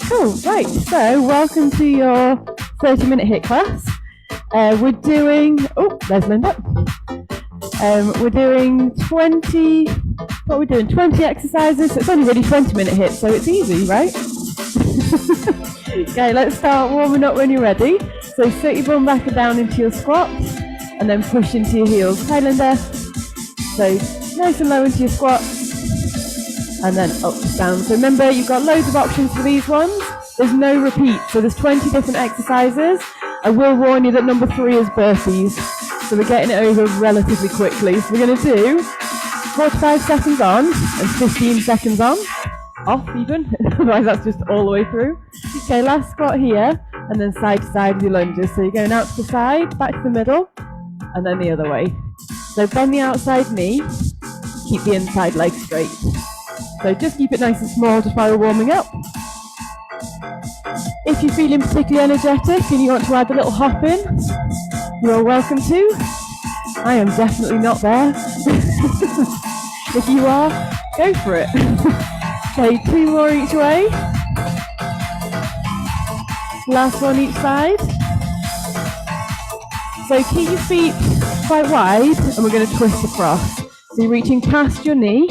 Cool, right, so welcome to your 30-minute HIIT class. We're doing, oh, there's Linda. We're doing 20 exercises, so it's only really 20-minute HIIT, so it's easy, right? Okay, let's start warming up when you're ready. So sit your bum back and down into your squats, and then push into your heels. Hi, Linda. So nice and low into your squats, and then up to down. So remember, you've got loads of options for these ones. There's no repeat, so there's 20 different exercises. I will warn you that number 3 is burpees, so we're getting it over relatively quickly. So we're going to do 45 seconds on and 15 seconds on, off even, otherwise that's just all the way through. Okay, last squat here, and then side to side with your lunges. So you're going out to the side, back to the middle, and then the other way. So bend the outside knee, keep the inside leg straight. So just keep it nice and small just while we're warming up. If you're feeling particularly energetic and you want to add a little hop in, you're welcome to. I am definitely not there. If you are, go for it. Okay, 2 more each way. Last one each side. So keep your feet quite wide and we're going to twist across. So you're reaching past your knee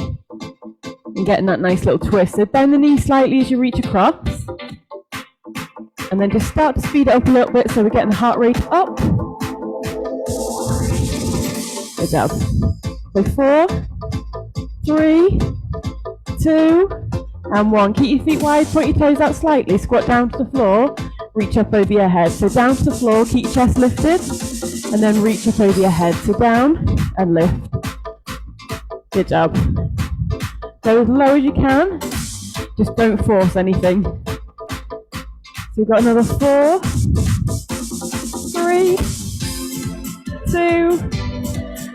and getting that nice little twist. So bend the knee slightly as you reach across. And then just start to speed it up a little bit so we're getting the heart rate up. Good job. So 4, 3, 2, and 1. Keep your feet wide, point your toes out slightly, squat down to the floor, reach up over your head. So down to the floor, keep your chest lifted, and then reach up over your head. So down and lift. Good job. Go as low as you can, just don't force anything. So we've got another 4, 3, 2,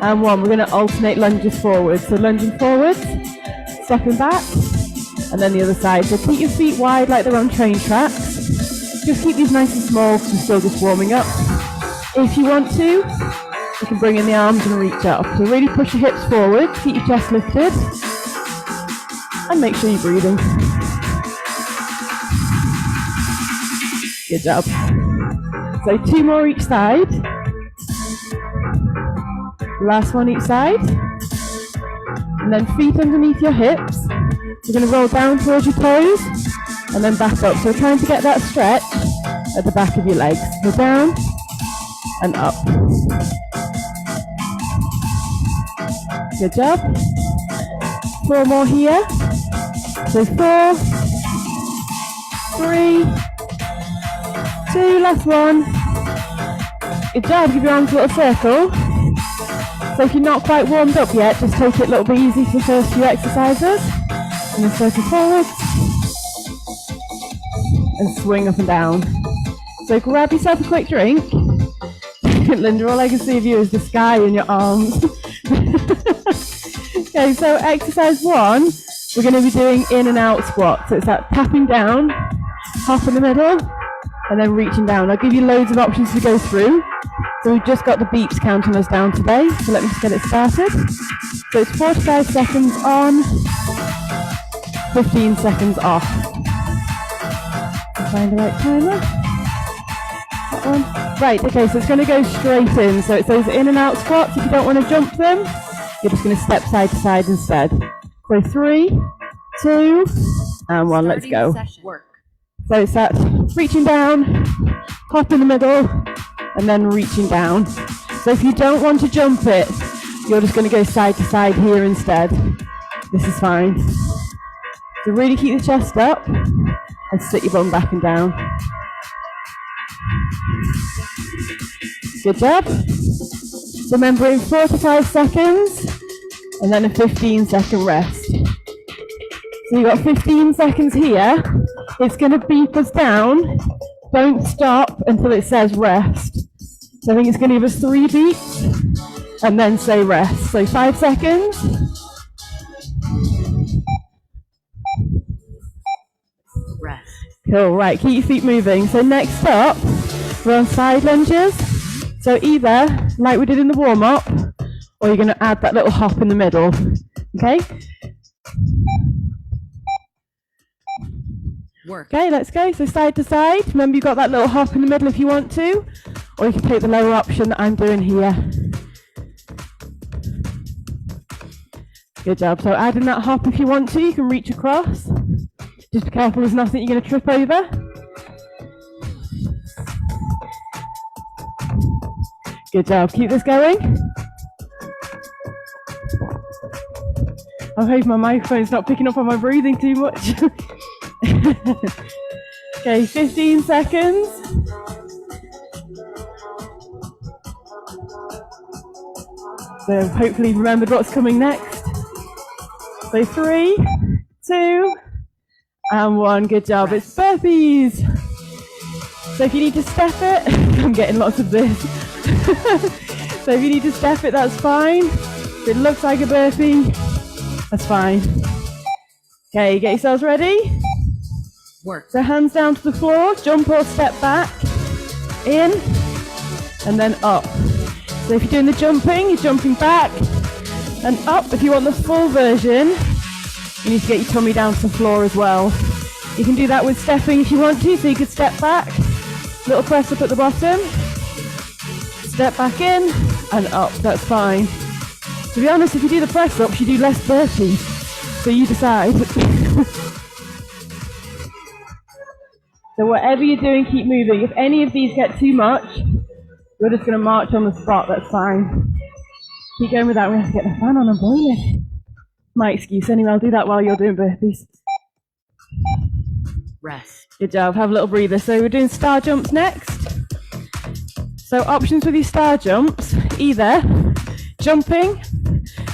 and 1. We're going to alternate lunges forwards. So lunging forwards, stepping back, and then the other side. So keep your feet wide like they're on train tracks. Just keep these nice and small because we're still just warming up. If you want to, you can bring in the arms and reach up. So really push your hips forward, keep your chest lifted, and make sure you're breathing. Good job. So 2 more each side. Last one each side. And then feet underneath your hips. You're going to roll down towards your toes and then back up. So we're trying to get that stretch at the back of your legs. So down and up. Good job. 4 more here. So 4, 3, 2, last one. Good job, give your arms a little circle. So if you're not quite warmed up yet, just take it a little bit easy for the first few exercises. And then circle forwards. And swing up and down. So grab yourself a quick drink. Linda, all I can see of you is the sky in your arms. Okay, so exercise 1, we're going to be doing in and out squat. So it's that tapping down, hop in the middle, and then reaching down. I'll give you loads of options to go through. So we've just got the beeps counting us down today. So let me just get it started. So it's 45 seconds on, 15 seconds off. Find the right timer. That one. Right, okay, so it's going to go straight in. So it's those in and out squats. If you don't want to jump them, you're just going to step side to side instead. So 3, 2, and 1. Let's go. So it's that reaching down, hop in the middle, and then reaching down. So if you don't want to jump it, you're just going to go side to side here instead. This is fine. So really keep the chest up and sit your bum back and down. Good job. So remember, in 45 seconds and then a 15-second rest. So you've got 15 seconds here. It's going to beep us down. Don't stop until it says rest. So I think it's going to give us 3 beats and then say rest. So 5 seconds. Rest. Cool, right, keep your feet moving. So next up, we're on side lunges. So either, like we did in the warm-up, or you're going to add that little hop in the middle. Okay? Work. Okay, let's go. So side to side. Remember, you've got that little hop in the middle if you want to, or you can take the lower option that I'm doing here. Good job. So adding that hop if you want to, you can reach across. Just be careful there's nothing you're going to trip over. Good job. Keep this going. I hope my microphone's not picking up on my breathing too much. Okay, 15 seconds. So hopefully you've remembered what's coming next. So 3, 2, and 1. Good job. It's burpees. So if you need to step it, I'm getting lots of this. So if you need to step it, that's fine. If it looks like a burpee, that's fine. Okay, get yourselves ready. Work. So hands down to the floor, jump or step back, in, and then up. So if you're doing the jumping, you're jumping back and up. If you want the full version, you need to get your tummy down to the floor as well. You can do that with stepping if you want to, so you could step back, little press up at the bottom, step back in, and up, that's fine. To be honest, if you do the press ups, you do less burpees, so you decide. So whatever you're doing, keep moving. If any of these get too much, you're just going to march on the spot, that's fine. Keep going with that. We have to get the fan on, I'm boiling. My excuse anyway, I'll do that while you're doing burpees. Rest. Good job, have a little breather. So we're doing star jumps next. So options with your star jumps, either jumping,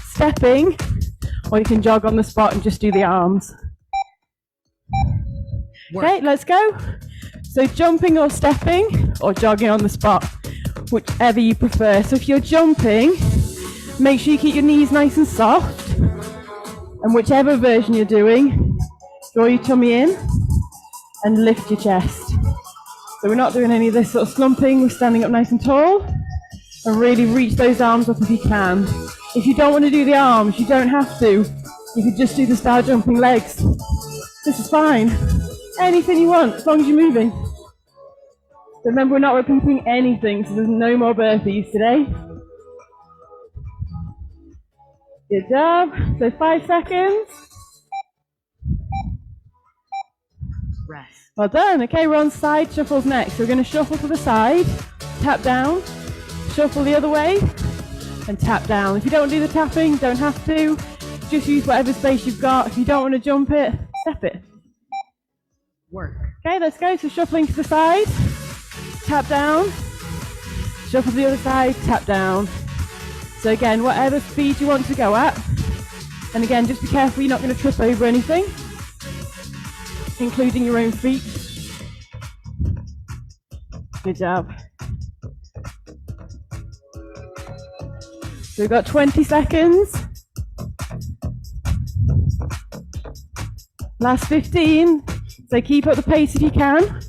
stepping, or you can jog on the spot and just do the arms. Work. Okay, let's go. So jumping or stepping or jogging on the spot, whichever you prefer. So if you're jumping, make sure you keep your knees nice and soft. And whichever version you're doing, draw your tummy in and lift your chest. So we're not doing any of this sort of slumping, we're standing up nice and tall. And really reach those arms up if you can. If you don't want to do the arms, you don't have to. You could just do the star jumping legs. This is fine. Anything you want, as long as you're moving. So remember, we're not repeating anything, so there's no more burpees today. Good job. So 5 seconds. Rest. Well done. Okay, we're on side shuffles next. So we're going to shuffle to the side, tap down, shuffle the other way, and tap down. If you don't want to do the tapping, don't have to. Just use whatever space you've got. If you don't want to jump it, step it. Work. Okay, let's go. So shuffling to the side, tap down, shuffle to the other side, tap down. So again, whatever speed you want to go at. And again, just be careful you're not going to trip over anything, including your own feet. Good job. So we've got 20 seconds. Last 15. So keep up the pace if you can.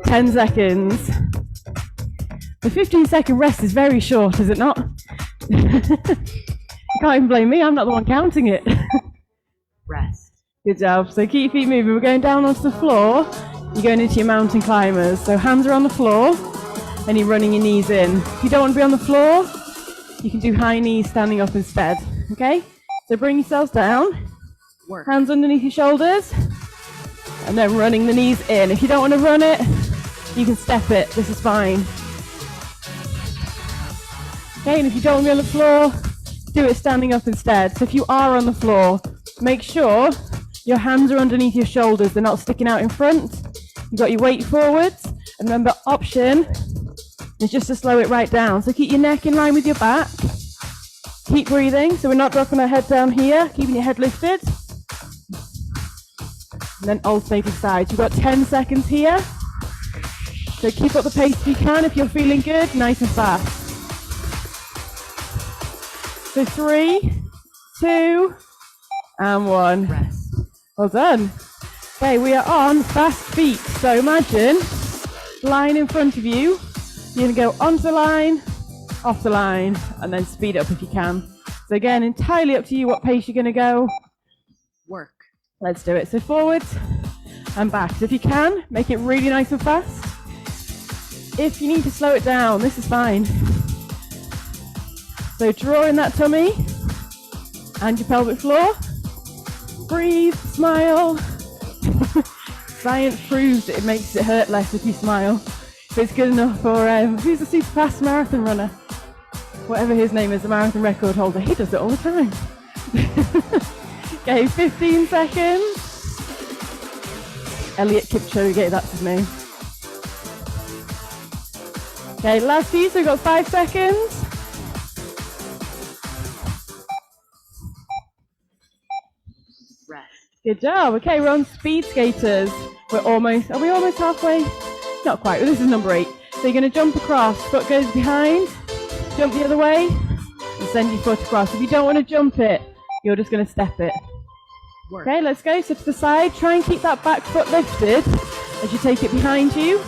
10 seconds. The 15-second rest is very short, is it not? You can't even blame me, I'm not the one counting it. Rest. Good job. So keep your feet moving. We're going down onto the floor. You're going into your mountain climbers. So hands are on the floor and you're running your knees in. If you don't want to be on the floor, you can do high knees standing up instead. Okay? So bring yourselves down. Work. Hands underneath your shoulders. And then running the knees in. If you don't want to run it, you can step it. This is fine. Okay, and if you don't want to be on the floor, do it standing up instead. So if you are on the floor, make sure your hands are underneath your shoulders. They're not sticking out in front. You've got your weight forwards. And remember, option is just to slow it right down. So keep your neck in line with your back. Keep breathing. So we're not dropping our head down here, keeping your head lifted. And then alternating sides. You've got 10 seconds here. So keep up the pace if you can. If you're feeling good, nice and fast. So 3, 2, and 1. Rest. Well done. Okay, we are on fast feet. So imagine line in front of you. You're going to go onto the line, off the line, and then speed up if you can. So again, entirely up to you what pace you're going to go. Let's do it. So forwards and back. So if you can, make it really nice and fast. If you need to slow it down, this is fine. So draw in that tummy and your pelvic floor. Breathe, smile. Science proves that it makes it hurt less if you smile. But it's good enough for, who's a super fast marathon runner? Whatever his name is, the marathon record holder. He does it all the time. Okay, 15 seconds. Elliot Kipchoge, that's his name. Okay, last few, so we've got 5 seconds. Rest. Good job. Okay, we're on speed skaters. Are we almost halfway? Not quite, well, this is number 8. So you're gonna jump across, foot goes behind, jump the other way, and send your foot across. If you don't wanna jump it, you're just gonna step it. Work. Okay, let's go. So to the side, try and keep that back foot lifted as you take it behind you.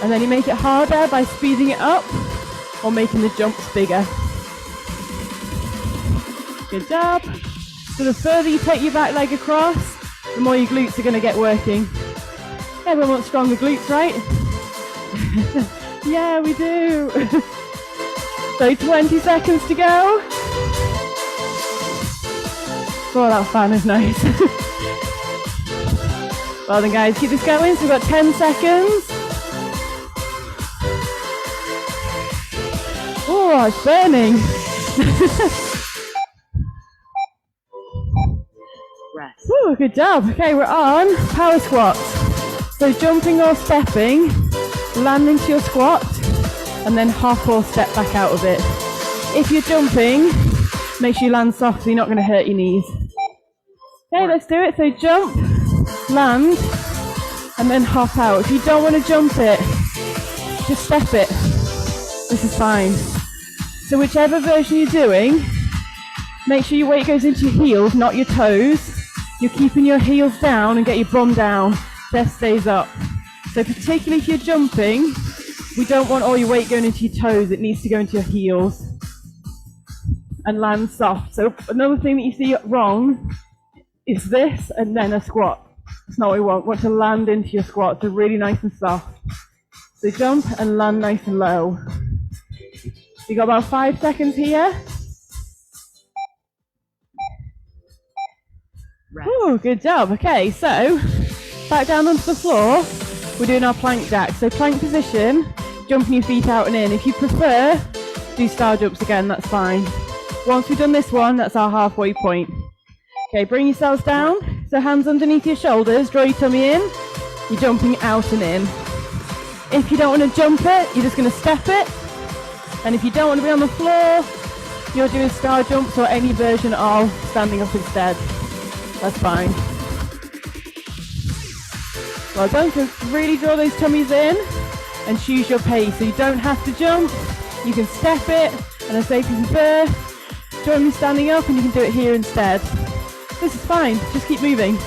And then you make it harder by speeding it up or making the jumps bigger. Good job. So the further you take your back leg across, the more your glutes are going to get working. Everyone wants stronger glutes, right? Yeah, we do. So 20 seconds to go. Oh, that fan is nice. Well then guys, keep this going. So we've got 10 seconds. Oh, it's burning. Rest. Ooh, good job. Okay, we're on power squats. So jumping or stepping, landing to your squat, and then hop or step back out of it. If you're jumping, make sure you land soft so you're not going to hurt your knees. Okay, let's do it. So jump, land, and then hop out. If you don't want to jump it, just step it. This is fine. So whichever version you're doing, make sure your weight goes into your heels, not your toes. You're keeping your heels down and get your bum down. Chest stays up. So particularly if you're jumping, we don't want all your weight going into your toes. It needs to go into your heels. And land soft. So another thing that you see wrong is this and then a squat. That's not what we want. We want to land into your squat. So really nice and soft. So jump and land nice and low. So you got about 5 seconds here. Oh, good job. Okay, so back down onto the floor. We're doing our plank jack. So plank position, jumping your feet out and in. If you prefer, do star jumps again, that's fine. Once we've done this one, that's our halfway point. Okay, bring yourselves down. So hands underneath your shoulders, draw your tummy in. You're jumping out and in. If you don't want to jump it, you're just going to step it. And if you don't want to be on the floor, you're doing star jumps or any version of standing up instead. That's fine. Well done. So really draw those tummies in and choose your pace. So you don't have to jump. You can step it. And I say if you prefer, join me standing up and you can do it here instead. This is fine. Just keep moving.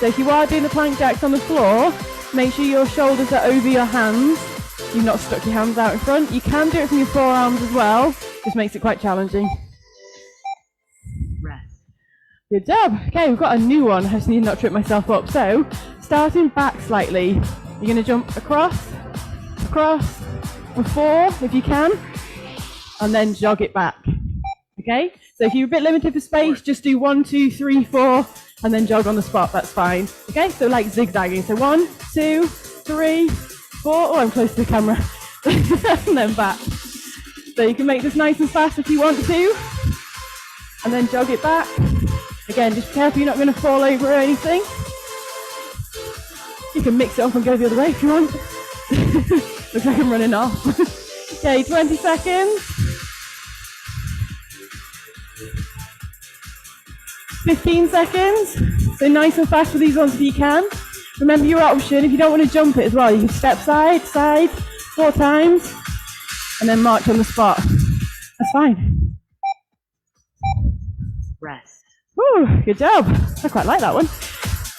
So if you are doing the plank jacks on the floor, make sure your shoulders are over your hands. You've not stuck your hands out in front. You can do it from your forearms as well. Just makes it quite challenging. Rest. Good job. Okay, we've got a new one. I just need to not trip myself up. So, starting back slightly. You're going to jump across, for 4 if you can, and then jog it back. Okay? So if you're a bit limited for space, just do 1, 2, 3, 4, and then jog on the spot. That's fine. Okay? So like zigzagging. So 1, 2, 3, 4. Oh, I'm close to the camera. And then back. So you can make this nice and fast if you want to, and then jog it back. Again, just be careful you're not going to fall over or anything. You can mix it up and go the other way if you want. Looks like I'm running off. Okay, 20 seconds. 15 seconds. So nice and fast with these ones if you can. Remember your option, if you don't want to jump it as well, you can step side, 4 times, and then march on the spot. That's fine. Rest. Ooh, good job. I quite like that one.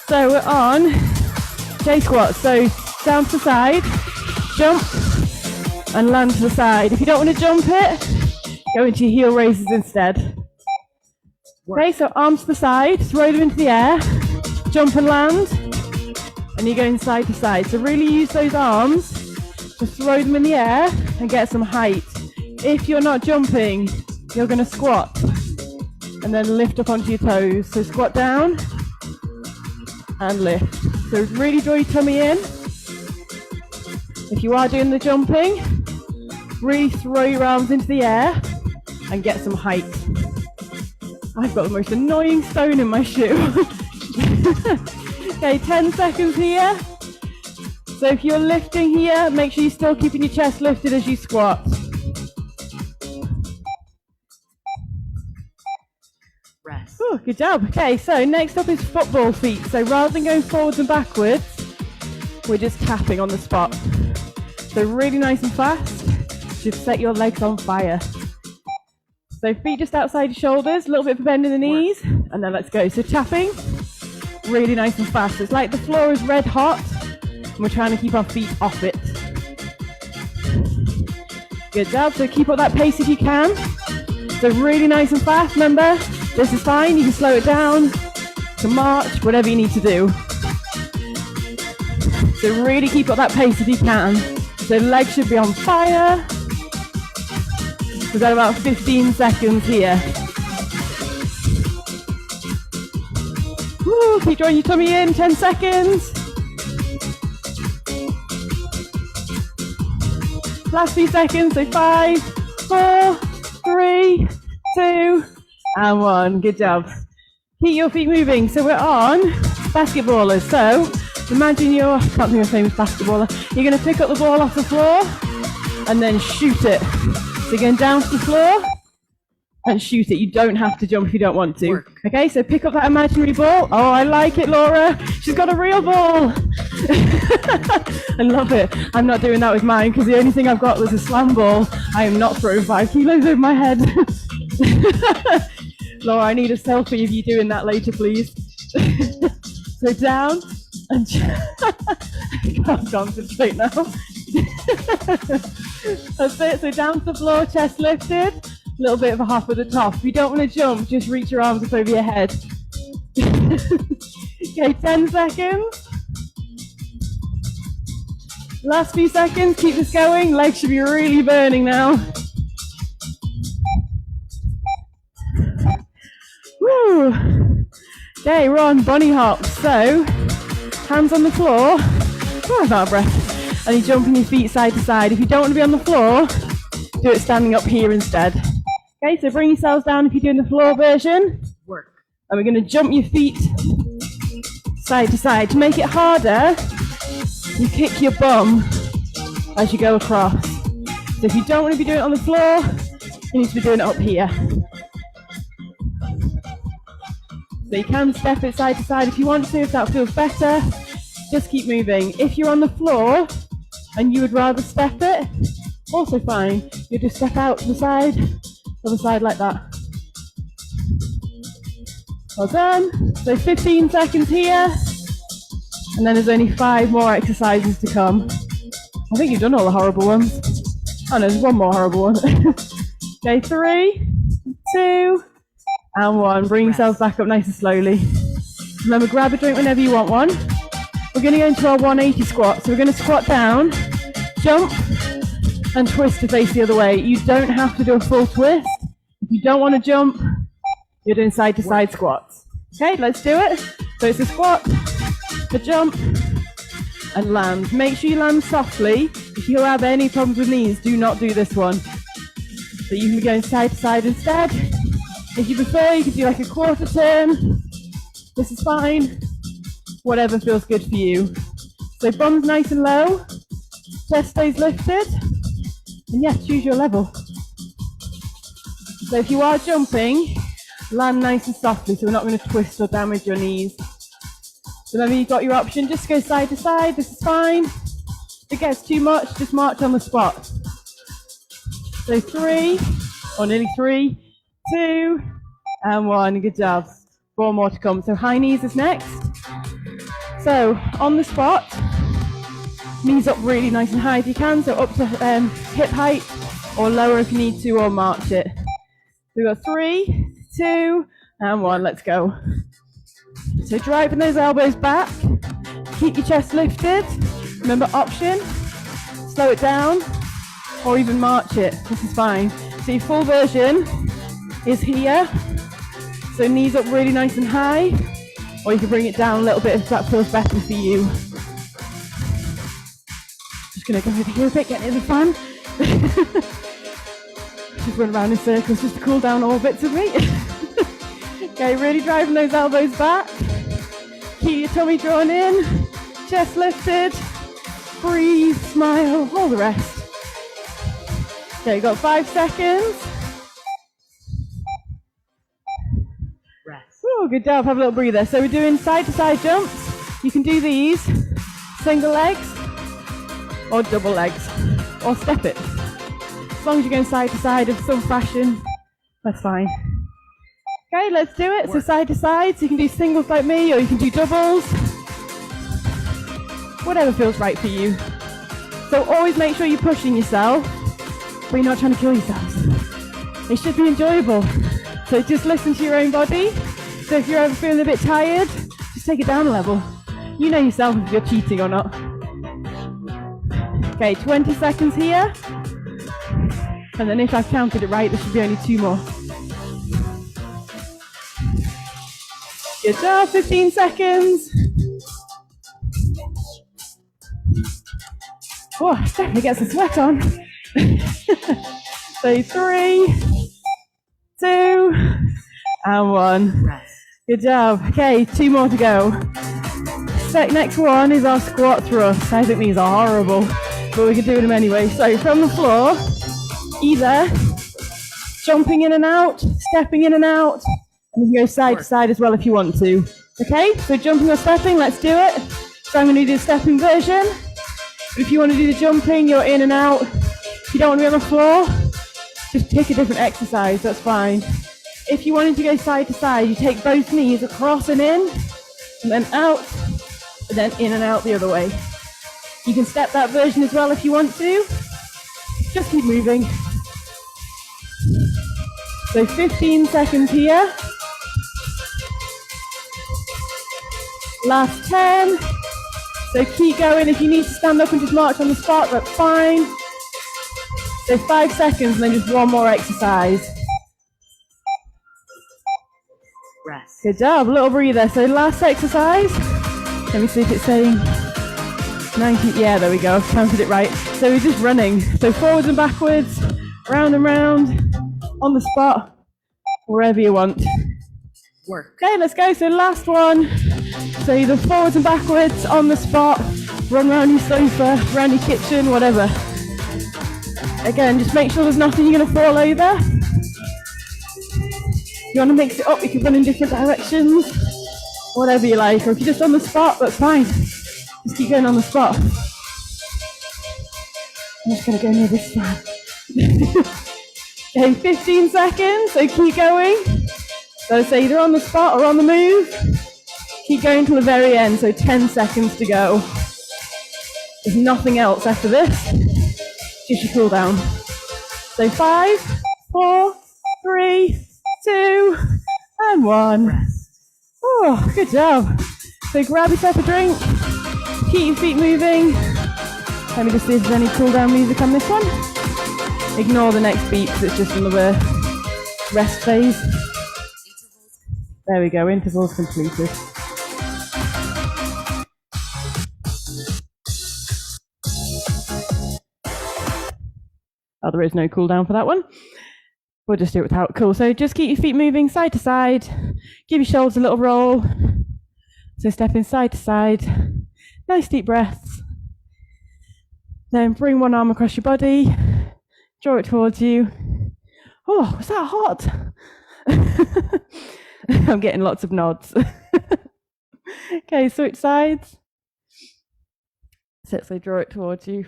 So we're on J squats. So down to the side, jump, and land to the side. If you don't want to jump it, go into your heel raises instead. Okay, so arms to the side, throw them into the air, jump and land, and you're going side to side. So really use those arms to throw them in the air and get some height. If you're not jumping, you're going to squat and then lift up onto your toes. So squat down and lift. So really draw your tummy in. If you are doing the jumping, really throw your arms into the air and get some height. I've got the most annoying stone in my shoe. Okay, 10 seconds here. So if you're lifting here, make sure you're still keeping your chest lifted as you squat. Rest. Ooh, good job. Okay, so next up is football feet. So rather than going forwards and backwards, we're just tapping on the spot. So really nice and fast. Should set your legs on fire. So feet just outside your shoulders, a little bit of a bend in the knees, and then let's go. So tapping, really nice and fast. It's like the floor is red hot, and we're trying to keep our feet off it. Good job. So keep up that pace if you can. So really nice and fast. Remember, this is fine. You can slow it down to march, whatever you need to do. So really keep up that pace if you can. So legs should be on fire. We've got about 15 seconds here. Woo, keep drawing your tummy in, 10 seconds. Last few seconds, so 5, 4, 3, 2, and 1. Good job. Keep your feet moving. So we're on basketballers. So imagine you're, I can't think of a famous basketballer. You're going to pick up the ball off the floor and then shoot it. So you're going down to the floor and shoot it. You don't have to jump if you don't want to. Work. Okay, so pick up that imaginary ball. Oh, I like it, Laura. She's got a real ball. I love it. I'm not doing that with mine because the only thing I've got was a slam ball. I am not throwing 5 kilos over my head. Laura, I need a selfie of you doing that later, please. So down and I can't concentrate now. That's it. So down to the floor, chest lifted. A little bit of a hop at the top. If you don't want to jump, just reach your arms up over your head. Okay, 10 seconds. Last few seconds, keep this going. Legs should be really burning now. Woo! Okay, we're on bunny hops. So, hands on the floor. Oh, I'm out of breath. And you're jumping your feet side to side. If you don't want to be on the floor, do it standing up here instead. Okay, so bring yourselves down if you're doing the floor version. Work. And we're going to jump your feet side to side. To make it harder, you kick your bum as you go across. So if you don't want to be doing it on the floor, you need to be doing it up here. So you can step it side to side if you want to, if that feels better. Just keep moving. If you're on the floor and you would rather step it, also fine. You just step out to the side, other side like that. Well done. So 15 seconds here. And then there's only 5 more exercises to come. I think you've done all the horrible ones. Oh no, there's one more horrible one. Okay, 3, 2, and 1. Bring yourselves back up nice and slowly. Remember, grab a drink whenever you want one. We're going to go into our 180 squat. So we're going to squat down, jump, and twist to face the other way. You don't have to do a full twist. If you don't want to jump, you're doing side to side squats. Okay, let's do it. So it's a squat, a jump, and land. Make sure you land softly. If you have any problems with knees, do not do this one. So you can be going side to side instead. If you prefer, you can do like a quarter turn. This is fine. Whatever feels good for you. So bum's nice and low, chest stays lifted, and yeah, choose your level. So if you are jumping, land nice and softly so we're not going to twist or damage your knees. So remember, you've got your option, just go side to side, this is fine. If it gets too much, just march on the spot. So 3, or nearly 3, 2, and 1, good job. 4 more to come. So high knees is next. So on the spot, knees up really nice and high if you can, so up to hip height, or lower if you need to, or march it. So we've got 3, 2, And one, let's go. So driving those elbows back, keep your chest lifted. Remember, option, slow it down, or even march it, this is fine. So your full version is here. So knees up really nice and high, or you can bring it down a little bit if that feels better for you. Just gonna go over here a bit, get near the fan. Just run around in circles just to cool down all bits of me. Okay, really driving those elbows back. Keep your tummy drawn in, chest lifted, breathe, smile, all the rest. Okay, you've got 5 seconds. Rest. Oh, good job, have a little breather. So we're doing side to side jumps. You can do these, single legs, or double legs, or step it. As long as you're going side to side of some fashion, that's fine. Okay, let's do it. So side to side, so you can do singles like me, or you can do doubles. Whatever feels right for you. So always make sure you're pushing yourself, but you're not trying to kill yourselves. It should be enjoyable. So just listen to your own body. So if you're ever feeling a bit tired, just take it down a level. You know yourself if you're cheating or not. Okay, 20 seconds here. And then if I've counted it right, there should be only 2 more. Good job, 15 seconds. Oh, definitely gets the sweat on. So 3, 2, and 1. Rest. Good job. Okay, 2 more to go. Next one is our squat thrust. I think these are horrible, but we can do them anyway. So from the floor, either jumping in and out, stepping in and out, and you can go side to side as well if you want to. Okay, so jumping or stepping, let's do it. So I'm going to do the stepping version. But if you want to do the jumping, you're in and out. If you don't want to be on the floor, just pick a different exercise, that's fine. If you wanted to go side to side, you take both knees across and in, and then out, and then in and out the other way. You can step that version as well if you want to. Just keep moving. So 15 seconds here. Last 10. So keep going. If you need to stand up and just march on the spot, that's fine. So 5 seconds and then just one more exercise. Rest. Good job, a little breather. So last exercise. Let me see if it's saying 90. Yeah, there we go, I've counted it right. So we're just running. So forwards and backwards, round and round, on the spot, wherever you want. Work. Okay, let's go. So last one. So either forwards and backwards, on the spot, run around your sofa, around your kitchen, whatever. Again, just make sure there's nothing you're going to fall over. If you want to mix it up, you can run in different directions, whatever you like. Or if you're just on the spot, that's fine. Just keep going on the spot. I'm just going to go near this side. Okay, 15 seconds, so keep going. So it's either on the spot or on the move. Keep going till the very end, so 10 seconds to go. There's nothing else after this. Just your cool down. So 5, 4, 3, 2, and 1. Rest. Oh, good job. So grab yourself a drink. Keep your feet moving. Let me just see if there's any cool down music on this one. Ignore the next beat because it's just another rest phase. There we go, intervals completed. Oh, there is no cool down for that one. We'll just do it without. Cool. So just keep your feet moving side to side. Give your shoulders a little roll. So stepping side to side. Nice deep breaths. Then bring one arm across your body. Draw it towards you. Oh, was that hot? I'm getting lots of nods. Okay, switch sides. So draw it towards you.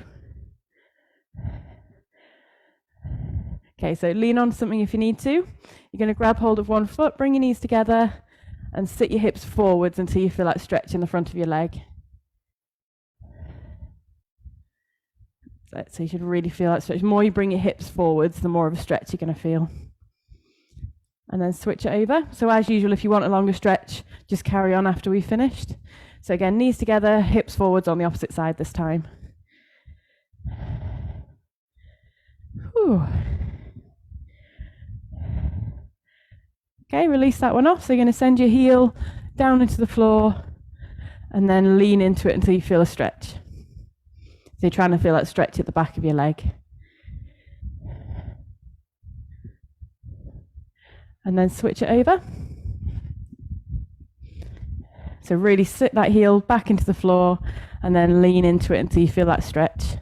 Okay, so lean on something if you need to. You're going to grab hold of one foot, bring your knees together, and sit your hips forwards until you feel like stretching the front of your leg. So you should really feel that stretch. The more you bring your hips forwards, the more of a stretch you're going to feel. and then switch it over. So as usual, if you want a longer stretch, just carry on after we've finished. So again, knees together, hips forwards on the opposite side this time. Whew. Okay, release that one off. So you're going to send your heel down into the floor and then lean into it until you feel a stretch. So you're trying to feel that stretch at the back of your leg. And then switch it over. So really sit that heel back into the floor and then lean into it until you feel that stretch.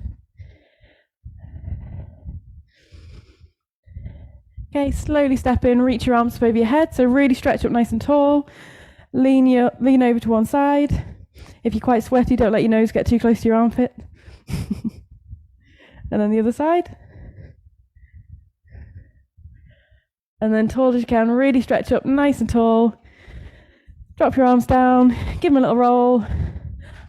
Okay, slowly step in, reach your arms over your head. So really stretch up nice and tall. Lean over to one side. If you're quite sweaty, don't let your nose get too close to your armpit. And then the other side. And then tall as you can, really stretch up nice and tall. Drop your arms down, give them a little roll,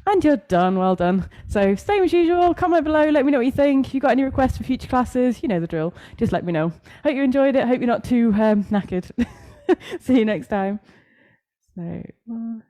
and you're done. Well done. So same as usual, comment below, let me know what you think. If you've got any requests for future classes, you know the drill. Just let me know. Hope you enjoyed it. Hope you're not too knackered. See you next time. So.